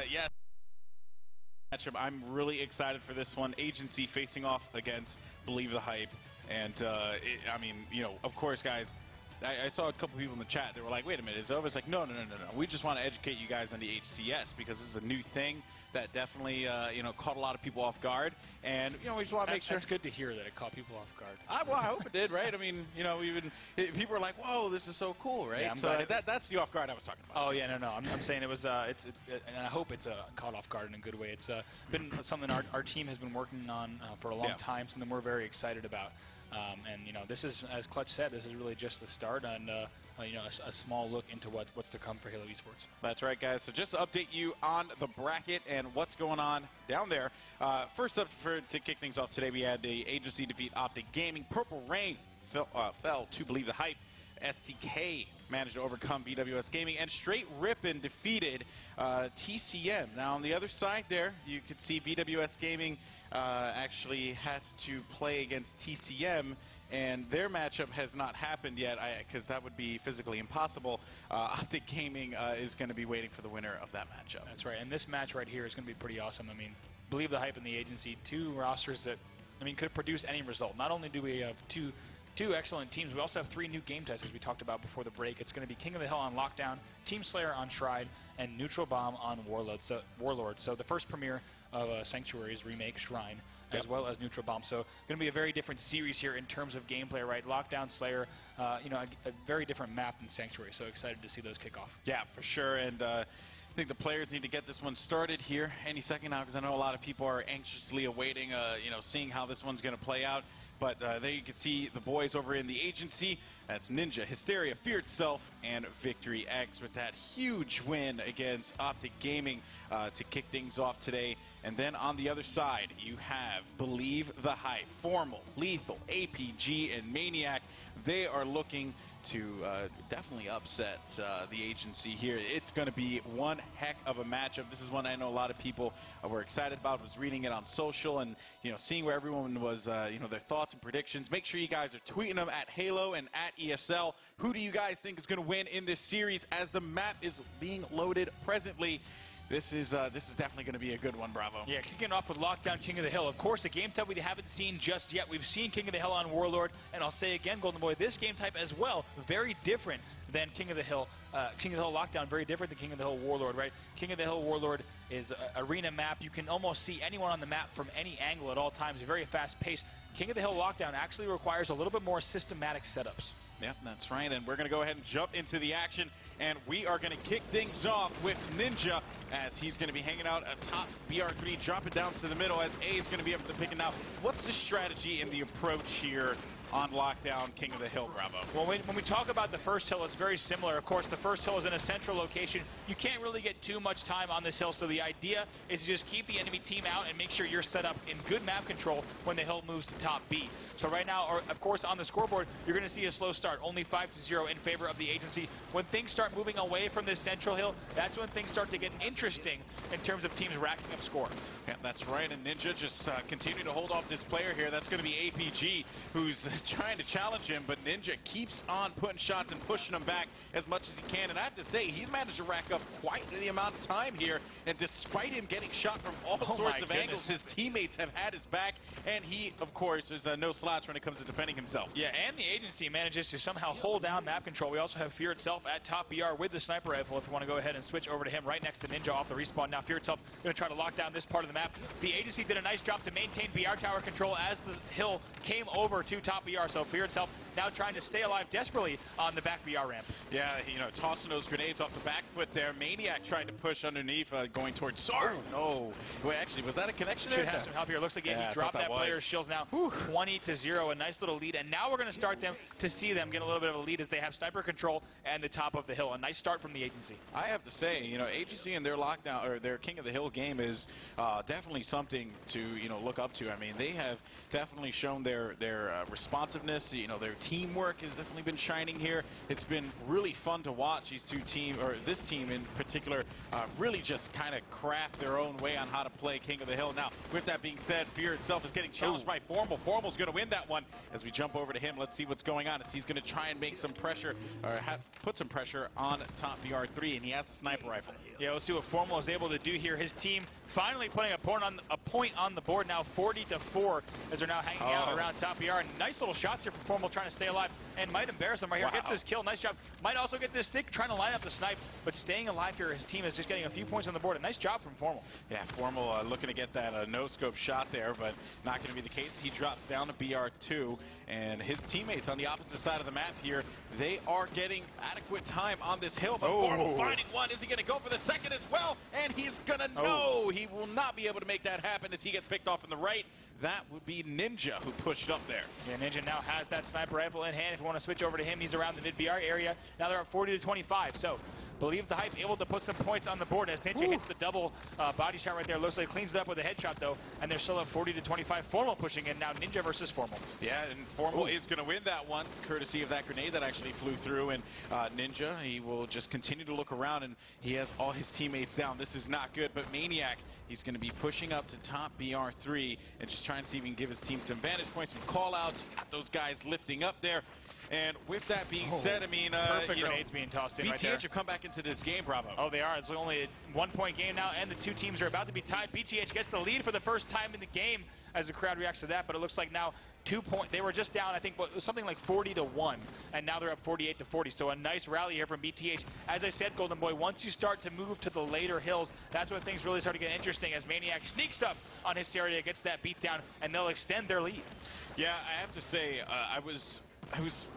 yes, matchup. I'm really excited for this one. Agency facing off against Believe the Hype. And, I mean, you know, of course, guys, I saw a couple people in the chat. They were like, wait a minute, is it over? It's like, no. We just want to educate you guys on the HCS because this is a new thing that definitely, you know, caught a lot of people off guard. And, you know, we just want to make sure. It's good to hear that it caught people off guard. Well, I hope it did, right? I mean, you know, people were like, whoa, this is so cool, right? Yeah, so that's the off guard I was talking about. Oh, yeah, no. I'm saying it was, and I hope it's caught off guard in a good way. It's been something our team has been working on for a long time, something we're very excited about. And, you know, this is, as Clutch said, this is really just the start and, you know, a small look into what's to come for Halo Esports. That's right, guys. So just to update you on the bracket and what's going on down there. First up, to kick things off today, we had the Agency defeat Optic Gaming. Purple Rain fell to Believe the Hype. STK managed to overcome BWS Gaming, and Straight Rippin defeated TCM. Now, on the other side there, you could see BWS Gaming actually has to play against TCM, and their matchup has not happened yet, because that would be physically impossible. Optic Gaming is going to be waiting for the winner of that matchup. That's right, and this match right here is going to be pretty awesome. I mean, Believe the Hype and the Agency, two rosters that, I mean, could produce any result. Not only do we have two excellent teams, we also have 3 new game types, as we talked about before the break. It's going to be King of the Hill on Lockdown, Team Slayer on Shrine, and Neutral Bomb on Warlord. So the first premiere of Sanctuary's remake, Shrine, as well as Neutral Bomb. So going to be a very different series here in terms of gameplay, right? Lockdown, Slayer, you know, a very different map than Sanctuary. So excited to see those kick off. Yeah, for sure. And I think the players need to get this one started here any second now, because I know a lot of people are anxiously awaiting, you know, seeing how this one's going to play out. But there you can see the boys over in the Agency. That's Ninja, Hysteria, Fear Itself, and Victory X with that huge win against Optic Gaming to kick things off today. And then on the other side, you have Believe the Hype, Formal, Lethal, APG, and Maniac. They are looking to definitely upset the Agency here. It's going to be one heck of a matchup. This is one I know a lot of people were excited about. Was reading it on social and, you know, seeing where everyone was, you know, their thoughts and predictions. Make sure you guys are tweeting them at Halo and at ESL. Who do you guys think is going to win in this series as the map is being loaded presently? This is definitely going to be a good one, Bravo. Yeah, kicking off with Lockdown, King of the Hill. Of course, a game type we haven't seen just yet. We've seen King of the Hill on Warlord, and I'll say again, Golden Boy, this game type as well, very different than King of the Hill. King of the Hill Lockdown, very different than King of the Hill Warlord, right? King of the Hill Warlord is an arena map. You can almost see anyone on the map from any angle at all times. Very fast pace. King of the Hill Lockdown actually requires a little bit more systematic setups. Yeah, that's right, and we're going to go ahead and jump into the action, and we are going to kick things off with Ninja, as he's going to be hanging out atop BR3, drop it down to the middle, as A is going to be able to pick it out. What's the strategy and the approach here on Lockdown, King of the Hill, Bravo? Well, when we talk about the first hill, it's very similar. Of course, the first hill is in a central location. You can't really get too much time on this hill, so the idea is to just keep the enemy team out and make sure you're set up in good map control when the hill moves to top B. So right now, of course, on the scoreboard, you're going to see a slow start, only 5-0 in favor of the Agency. When things start moving away from this central hill, that's when things start to get interesting in terms of teams racking up score. Yeah, that's right, and Ninja just continue to hold off this player here. That's going to be APG, who's trying to challenge him, but Ninja keeps on putting shots and pushing him back as much as he can. And I have to say, he's managed to rack up quite the amount of time here. And despite him getting shot from all sorts of angles, his teammates have had his back. And he, of course, is no slouch when it comes to defending himself. Yeah, and the Agency manages to somehow hold down map control. We also have Fear Itself at top BR with the sniper rifle. If you want to go ahead and switch over to him right next to Ninja off the respawn. Now Fear Itself going to try to lock down this part of the map. The Agency did a nice job to maintain BR tower control as the hill came over to top BR. So Fear Itself now trying to stay alive desperately on the back BR ramp. Yeah, you know, tossing those grenades off the back foot there. Maniac trying to push underneath, going towards Sar. Oh, no. Wait, actually, was that a connection there? Should have some help here. Looks like he dropped that player's shields now. 20-0, a nice little lead. And now we're going to start them to see them get a little bit of a lead as they have sniper control and the top of the hill. A nice start from the Agency. I have to say, you know, Agency and their lockdown, or their King of the Hill game is definitely something to, you know, look up to. I mean, they have definitely shown their response responsiveness. You know, their teamwork has definitely been shining here. It's been really fun to watch these two teams, or this team in particular, really just kind of craft their own way on how to play King of the Hill. Now, with that being said, Fear itself is getting challenged by Formal. Formal's going to win that one. As we jump over to him, let's see what's going on. As he's going to try and make some pressure, or put some pressure on top BR3, and he has a sniper rifle. Yeah, we'll see what Formal is able to do here. His team finally putting a point on the board now, 40-4, as they're now hanging out around top BR. Nice little shots here from Formal, trying to stay alive, and might embarrass him right here. Gets this kill, nice job. Might also get this stick, trying to line up the snipe, but staying alive here. His team is just getting a few points on the board. A nice job from Formal. Yeah, Formal looking to get that no-scope shot there, but not going to be the case. He drops down to BR2, and his teammates on the opposite side of the map here, they are getting adequate time on this hill, but Formal finding one. Is he going to go for the second as well? And he's going to know he will not be able to make that happen as he gets picked off in the right. That would be Ninja who pushed up there. Yeah, Ninja now has that sniper rifle in hand. If you want to switch over to him, he's around the mid-BR area. Now they're up 40-25, so Believe the Hype able to put some points on the board as Ninja hits the double body shot right there. Looks like cleans it up with a headshot, though, and they're still at 40-25. Formal pushing in now. Ninja versus Formal. Yeah, and Formal is going to win that one, courtesy of that grenade that actually flew through. And Ninja, he will just continue to look around, and he has all his teammates down. This is not good, but Maniac, he's going to be pushing up to top BR3 and just trying to see if he can give his team some vantage points, some call-outs. Got those guys lifting up there. And with that being said, I mean, perfect grenades being tossed in right there. BtH have come back into this game, Bravo. Oh, they are. It's only a one-point game now, and the two teams are about to be tied. BtH gets the lead for the first time in the game as the crowd reacts to that, but it looks like now 2 points. They were just down, I think, something like 40-1, and now they're up 48-40. So a nice rally here from BtH. As I said, Golden Boy, once you start to move to the later hills, that's when things really start to get interesting as Maniac sneaks up on Hysteria, gets that beat down, and they'll extend their lead. Yeah, I have to say, I was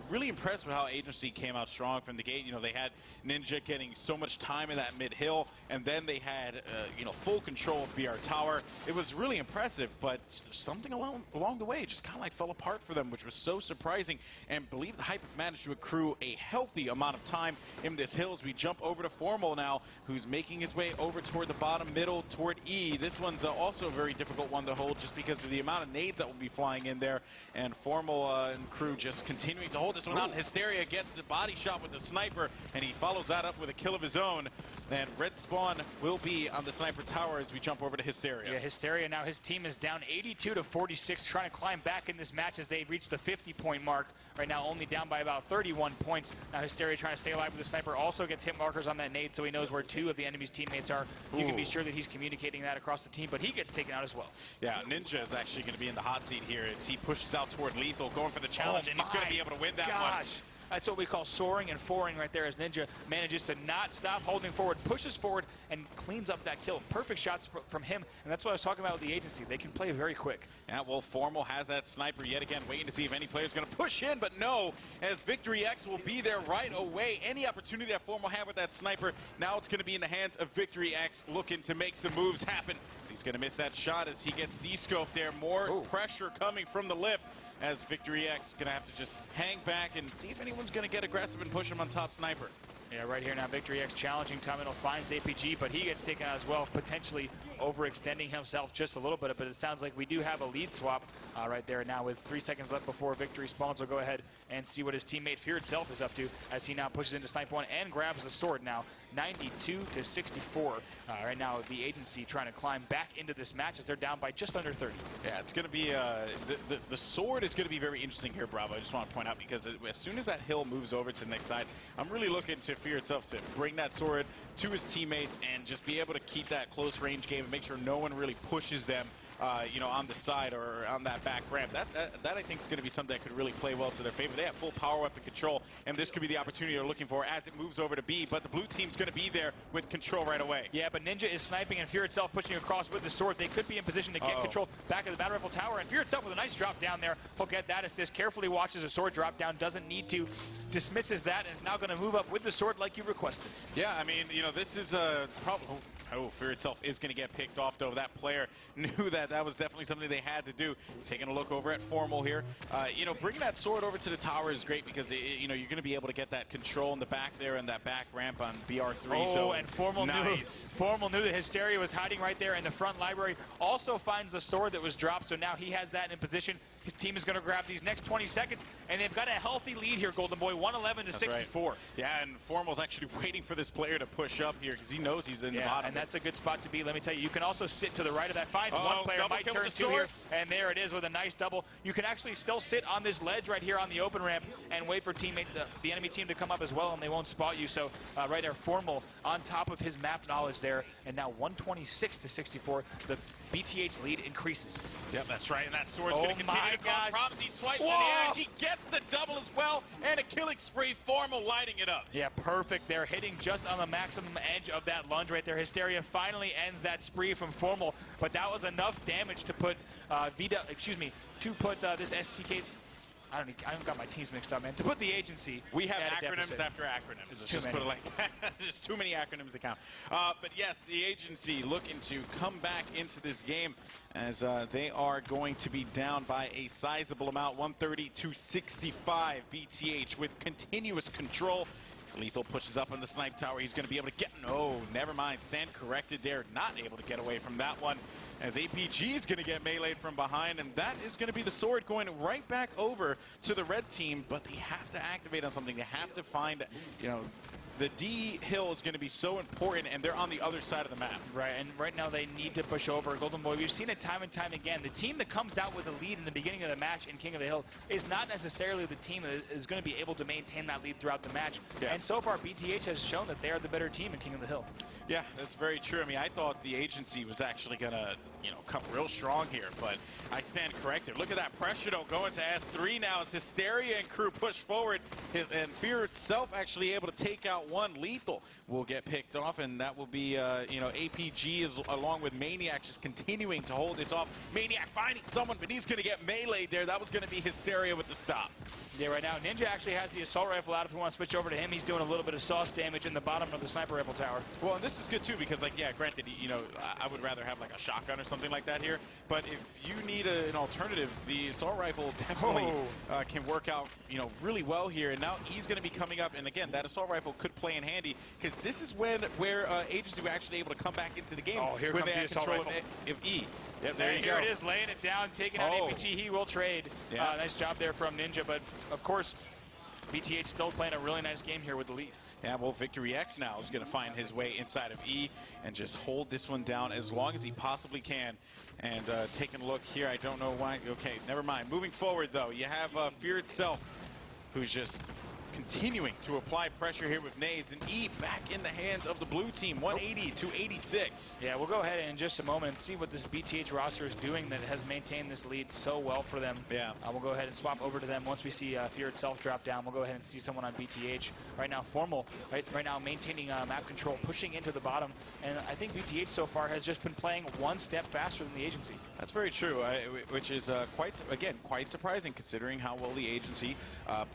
really impressed with how Agency came out strong from the gate. You know, they had Ninja getting so much time in that mid-hill, and then they had, you know, full control of BR Tower. It was really impressive, but something along the way just kind of like fell apart for them, which was so surprising. And Believe the Hype managed to accrue a healthy amount of time in this hill as we jump over to Formal now, who's making his way over toward the bottom middle toward E. This one's also a very difficult one to hold just because of the amount of nades that will be flying in there. And Formal and crew just continuing to hold this one out. Hysteria gets the body shot with the sniper, and he follows that up with a kill of his own. And Red Spawn will be on the sniper tower as we jump over to Hysteria. Yeah, Hysteria now, his team is down 82-46, trying to climb back in this match as they reach the 50-point mark. Right now, only down by about 31 points. Now Hysteria trying to stay alive with the sniper. Also gets hit markers on that nade, so he knows where two of the enemy's teammates are. You can be sure that he's communicating that across the team, but he gets taken out as well. Yeah, Ninja is actually going to be in the hot seat here as he pushes out toward Lethal, going for the challenge, and he's going to be able to win that one. That's what we call soaring and foring right there as Ninja manages to not stop holding forward, pushes forward, and cleans up that kill. Perfect shots from him, and that's what I was talking about with the Agency. They can play very quick. Yeah, well, Formal has that sniper yet again, waiting to see if any player's going to push in, but no, as Victory X will be there right away. Any opportunity that Formal had with that sniper, now it's going to be in the hands of Victory X, looking to make some moves happen. He's going to miss that shot as he gets de-scoped there. More pressure coming from the lift, as Victory X going to have to just hang back and see if anyone's going to get aggressive and push him on top sniper. Yeah, right here now, Victory X challenging Tamino, finds APG, but he gets taken out as well, potentially overextending himself just a little bit. But it sounds like we do have a lead swap right there now with 3 seconds left before Victory spawns. We'll go ahead and see what his teammate Fear itself is up to as he now pushes into Snipe 1 and grabs the sword now. 92-64. Right now, the Agency trying to climb back into this match as they're down by just under 30. Yeah, it's going to be, the sword is going to be very interesting here, Bravo. I just want to point out because as soon as that hill moves over to the next side, I'm really looking to Fear itself to bring that sword to his teammates and just be able to keep that close range game and make sure no one really pushes them, you know, on the side or on that back ramp. That I think is going to be something that could really play well to their favor. They have full power weapon control, and this could be the opportunity they're looking for as it moves over to B, but the blue team's going to be there with control right away. Yeah, but Ninja is sniping and Fear itself pushing across with the sword. They could be in position to get control back of the battle rifle tower, and Fear itself with a nice drop down there. He'll get that assist, carefully watches a sword drop down, doesn't need to, dismisses that, and is now going to move up with the sword like you requested. Yeah, I mean, you know, this is a problem. Fear itself is going to get picked off, though. That player knew that that was definitely something they had to do. He's taking a look over at Formal here. You know, bringing that sword over to the tower is great because, you know, you're going to be able to get that control in the back there and that back ramp on BR3. Oh, so and Formal knew that Hysteria was hiding right there in the front library. Also finds the sword that was dropped, so now he has that in position. His team is going to grab these next 20 seconds, and they've got a healthy lead here, Golden Boy, 111 to 64. Right. Yeah, and Formal's actually waiting for this player to push up here because he knows he's in the bottom. And that's a good spot to be. Let me tell you, you can also sit to the right of that. Find one player might turn two here, and there it is with a nice double. You can actually still sit on this ledge right here on the open ramp and wait for the enemy team to come up as well, and they won't spot you. So right there, Formal on top of his map knowledge there, and now 126 to 64. The BtH lead increases. Yep, that's right, and that sword's going to continue to cause problems. He swipes in the air, and he gets the double as well, and a killing spree. Formal lighting it up. Yeah, perfect. They're hitting just on the maximum edge of that lunge right there. Hysteria finally ends that spree from Formal, but that was enough damage to put this STK. I don't got my teams mixed up, man. To put the agency. We have acronyms after acronyms. Let's just put it like that. Just too many acronyms to count. But yes, the agency looking to come back into this game as they are going to be down by a sizable amount, 130 to 65. BtH with continuous control. Lethal pushes up on the snipe tower. He's going to be able to get... No, never mind. Stand corrected there. Not able to get away from that one. As APG is going to get meleeed from behind. And that is going to be the sword going right back over to the red team. But they have to activate on something. They have to find, you know... The D hill is going to be so important, and they're on the other side of the map. Right, and right now they need to push over. Golden Boy, we've seen it time and time again. The team that comes out with a lead in the beginning of the match in King of the Hill is not necessarily the team that is going to be able to maintain that lead throughout the match. Yeah. And so far, BtH has shown that they are the better team in King of the Hill. Yeah, that's very true. I mean, I thought the agency was actually going to, you know, come real strong here, but I stand corrected. Look at that pressure, though, going to S3 now as Hysteria and crew push forward, and Fear itself actually able to take out one. Lethal will get picked off, and that will be, you know, APG is, along with Maniac just continuing to hold this off. Maniac finding someone, but he's going to get meleeed there. That was going to be Hysteria with the stop. Yeah, right now, Ninja actually has the assault rifle out. If we want to switch over to him, he's doing a little bit of sauce damage in the bottom of the sniper rifle tower. Well, and this is good, too, because, like, yeah, granted, you know, I would rather have, like, a shotgun or something like that here, but if you need an alternative, the assault rifle definitely can work out, you know, really well here, and now he's going to be coming up, and again, that assault rifle could play in handy, because this is where Agency were actually able to come back into the game. Oh, here comes the assault rifle. Of E. Yep, there you go. Here it is, laying it down, taking out APG. He will trade. Yeah. Nice job there from Ninja, but, of course, BtH still playing a really nice game here with the lead. Yeah, well, Victory X now is going to find his way inside of E and just hold this one down as long as he possibly can. And taking a look here, I don't know why. Okay, never mind. Moving forward, though, you have Fear itself, who's just continuing to apply pressure here with nades, and E back in the hands of the blue team, 180 to 86. Yeah, we'll go ahead in just a moment and see what this BtH roster is doing that has maintained this lead so well for them. Yeah. We'll go ahead and swap over to them once we see Fear itself drop down. We'll go ahead and see someone on BtH. Right now, Formal, right now maintaining map control, pushing into the bottom, and I think BtH so far has just been playing one step faster than the agency. That's very true, which is quite surprising considering how well the agency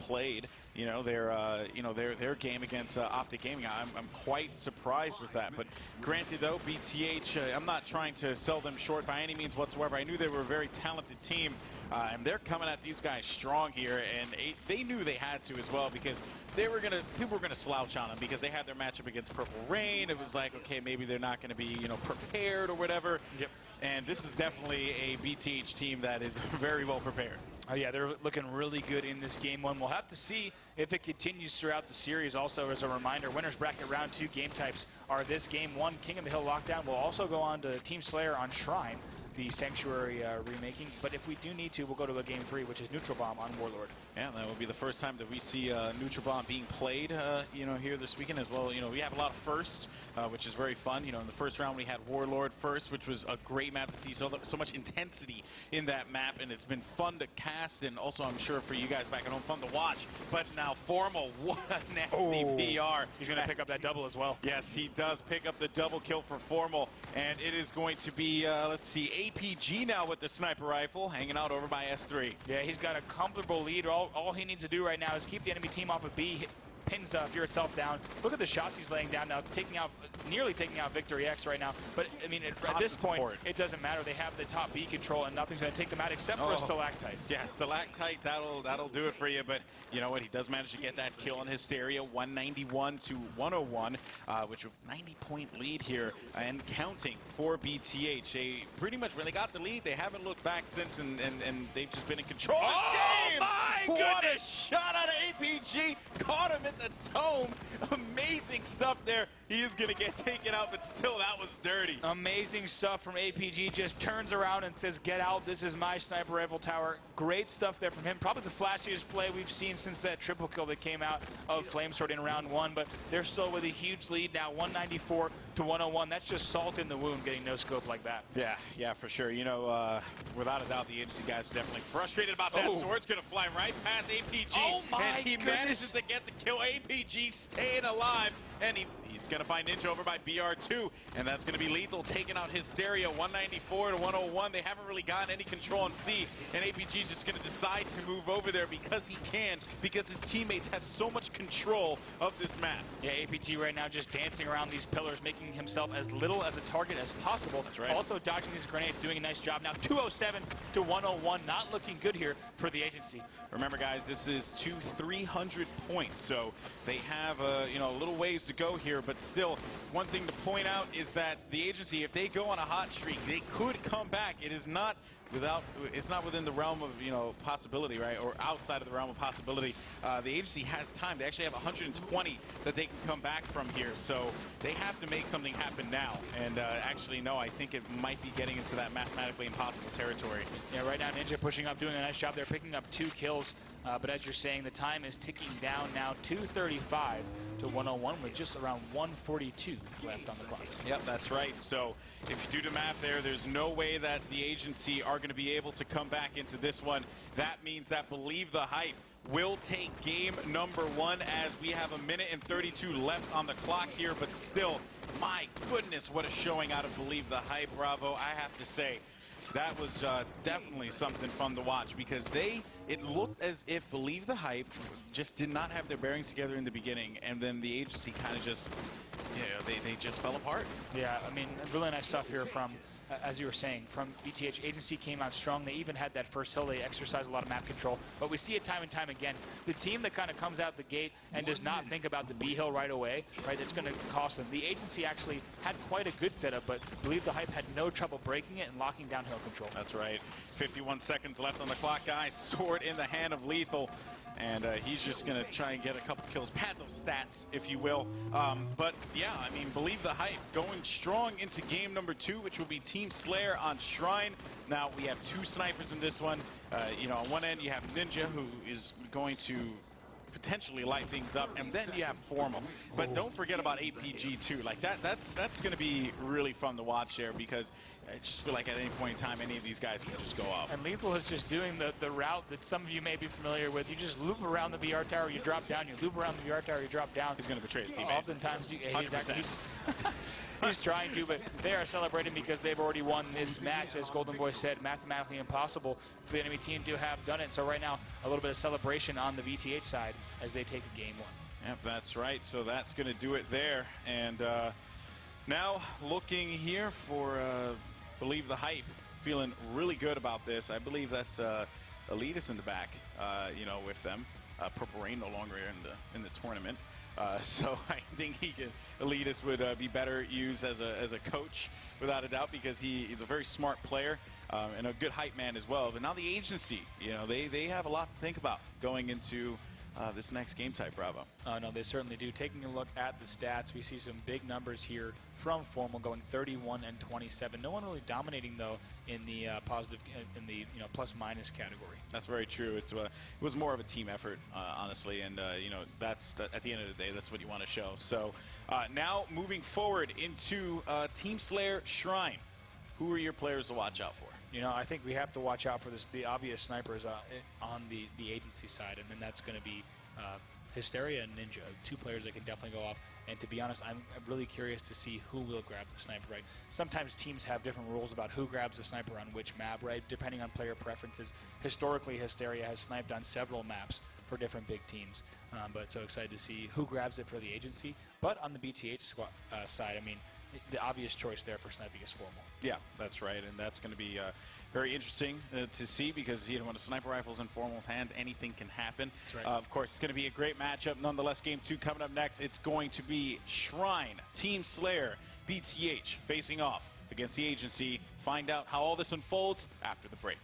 played. You know, their game against Optic Gaming. I'm quite surprised with that. But granted, though, BtH, I'm not trying to sell them short by any means whatsoever. I knew they were a very talented team, and they're coming at these guys strong here. And they knew they had to as well, because people were gonna slouch on them because they had their matchup against Purple Rain. It was like, okay, maybe they're not going to be, you know, prepared or whatever. Yep. And this is definitely a BtH team that is very well prepared. Oh, yeah, they're looking really good in this game one. We'll have to see if it continues throughout the series. Also, as a reminder, winners bracket round 2 game types are this game 1, King of the Hill Lockdown. We'll also go on to Team Slayer on Shrine, the Sanctuary remaking. But if we do need to, we'll go to a game 3, which is Neutral Bomb on Warlord. Yeah, that will be the first time that we see Neutral Bomb being played, you know, here this weekend as well. You know, we have a lot of firsts, which is very fun. You know, in the first round we had Warlord first, which was a great map to see. So much intensity in that map, and it's been fun to cast, and also I'm sure for you guys back at home, fun to watch. But now Formal, what a nasty PR. He's going to pick up that double as well. Yes, he does pick up the double kill for Formal, and it is going to be, let's see, APG now with the sniper rifle, hanging out over by S3. Yeah, he's got a comfortable lead. All he needs to do right now is keep the enemy team off of B, pins Fear itself down. Look at the shots he's laying down now, nearly taking out Victory X right now. But I mean, at this point, it doesn't matter. They have the top B control, and nothing's going to take them out except for a Stalactite. Yeah, Stalactite, that'll do it for you. But you know what? He does manage to get that kill on Hysteria, 191 to 101, which is a 90-point lead here and counting for BtH. They pretty much, when they got the lead, they haven't looked back since, and they've just been in control of this game. My goodness! What a shot out of APG. Caught him in the dome. Amazing stuff there. He is going to get taken out, but still, that was dirty. Amazing stuff from APG. Just turns around and says, get out. This is my sniper rifle tower. Great stuff there from him. Probably the flashiest play we've seen since that triple kill that came out of Flamesword in round 1, but they're still with a huge lead now, 194 to 101. That's just salt in the wound getting no scope like that. Yeah, for sure. You know, without a doubt, the agency guys are definitely frustrated about that. Sword's going to fly right past APG. Oh my and he goodness. manages to get the kill. APG staying alive, and he's going to find Ninja over by BR2, and that's going to be lethal, taking out Hysteria, 194 to 101. They haven't really gotten any control on C, and APG's just going to decide to move over there because he can, because his teammates have so much control of this map. Yeah, APG right now just dancing around these pillars, making himself as little as a target as possible. That's right. Also dodging these grenades, doing a nice job. Now 207 to 101, not looking good here for the agency. Remember, guys, this is 300 points, so they have a little ways to go here, but still, one thing to point out is that the agency, if they go on a hot streak, they could come back. It is not it's not within the realm of possibility, right, or outside of the realm of possibility. The agency has time. They actually have 120 that they can come back from here, so they have to make something happen now. And actually, no, I think it might be getting into that mathematically impossible territory. Yeah, right now Ninja pushing up, doing a nice job there, picking up 2 kills. But as you're saying, the time is ticking down now, 235 to 101 with just around 142 left on the clock. Yep, that's right. So if you do the math there's no way that the agency are going to be able to come back into this one. That means that Believe the Hype will take game number 1 as we have a minute and 32 left on the clock here, but still, my goodness, what a showing out of Believe the Hype. Bravo, I have to say. That was definitely something fun to watch because it looked as if Believe the Hype just did not have their bearings together in the beginning, and then the agency kind of just, they just fell apart. Yeah, I mean, really nice stuff here from, as you were saying, from BtH. Agency came out strong. They even had that first hill. They exercised a lot of map control, but we see it time and time again. The team that kind of comes out the gate and does not think about the B hill right away, right, that's going to cost them. The agency actually had quite a good setup, but Believe the Hype had no trouble breaking it and locking down hill control. That's right. 51 seconds left on the clock, guys. Sword in the hand of Lethal. And he's just going to try and get a couple kills, pad those stats, if you will. But, yeah, I mean, Believe the Hype going strong into game number 2, which will be Team Slayer on Shrine. Now, we have 2 snipers in this one. On one end, you have Ninja, who is going to potentially light things up, and then you have Formal. But don't forget about APG too. Like that's going to be really fun to watch there, because I just feel like at any point in time, any of these guys can just go off. And Lethal is just doing the route that some of you may be familiar with. You just loop around the BR tower, you drop down. You loop around the BR tower, you drop down. He's going to betray his teammates. Oftentimes, he's trying to, but they are celebrating because they've already won this match. As Golden Boy said, mathematically impossible for the enemy team to have done it. So right now, a little bit of celebration on the BtH side as they take a game 1. Yep, that's right. So that's going to do it there. And now looking here for Believe the Hype, feeling really good about this. I believe that's Elitist in the back, with them. Purple Rain no longer in the tournament. So I think Elitist would be better used as a coach, without a doubt, because he's a very smart player and a good hype man as well. But now the agency, they have a lot to think about going into this next game type, Bravo. No, they certainly do. Taking a look at the stats, we see some big numbers here from Formal, going 31 and 27. No one really dominating, though, in the positive, in the plus-minus category. That's very true. It was more of a team effort, honestly, and that's at the end of the day, that's what you want to show. So now moving forward into Team Slayer Shrine. Who are your players to watch out for? I think we have to watch out for the obvious snipers on the agency side, and then that's going to be Hysteria and Ninja, 2 players that can definitely go off. And to be honest, I'm really curious to see who will grab the sniper, right? Sometimes teams have different rules about who grabs the sniper on which map, right? Depending on player preferences. Historically, Hysteria has sniped on several maps for different big teams. But so excited to see who grabs it for the agency. But on the BtH side, I mean, the obvious choice there for sniping is formal. Yeah, that's right, and that's going to be very interesting to see because when a sniper rifle's in Formal's hands, anything can happen. That's right. Of course, it's going to be a great matchup. Nonetheless, Game 2 coming up next. It's going to be Shrine, Team Slayer, BtH facing off against the agency. Find out how all this unfolds after the break.